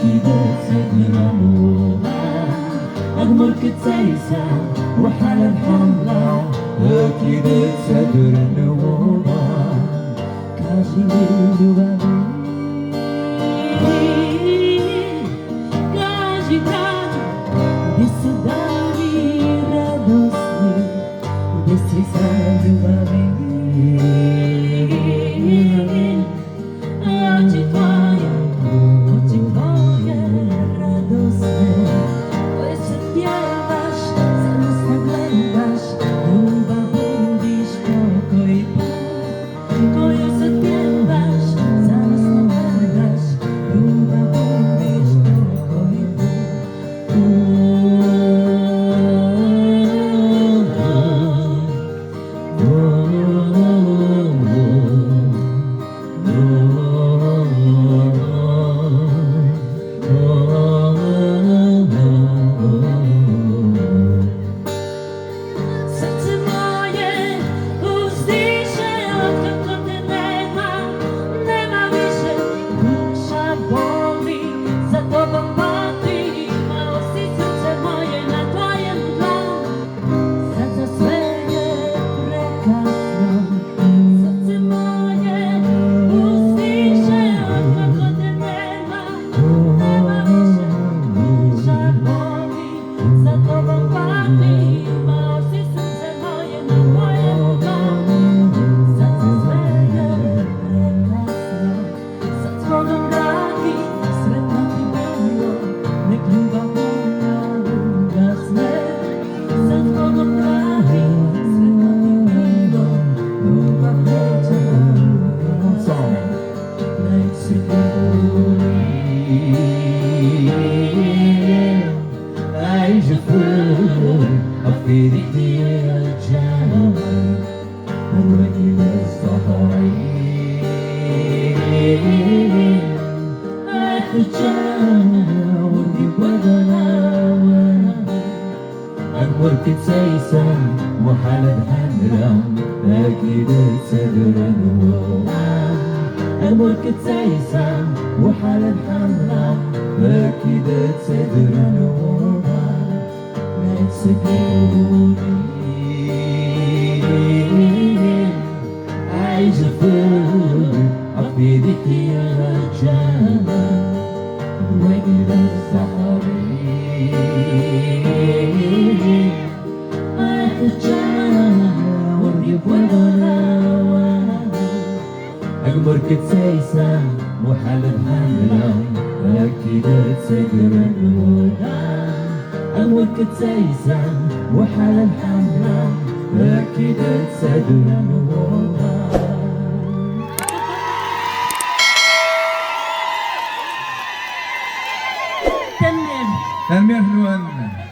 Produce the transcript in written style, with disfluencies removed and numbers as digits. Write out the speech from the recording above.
أكيد صدر نورا أغمر كتايسا وحال الحملة أكيد صدر نورا كاجي لبابي كاجي بسداني радостный без тряса любви. Очень твоя радостная, ой, śpiewasz, zamiast nagrywasz, chyba mówisz pokój pokoju śpiewasz, zamiast nagrywasz, chyba mówisz pokój أفيدني الجنة الوكيل الصحراء الجنة واللي بدنا أكبر كتسيسا وحالة حمرا أكيد صدر نورا أكبر كتسيسا وحالة حمرا أكيد صدر نورا عايش فوق أفيدك يا جنة وجد الصحراء الجنة واللي بوضعها أكبر كتسيسا وحال الحملة أكيد تصدر الهدى أول كتسيسا وحال الحملة أكيد تصدر الهدى. تنمية حلوة.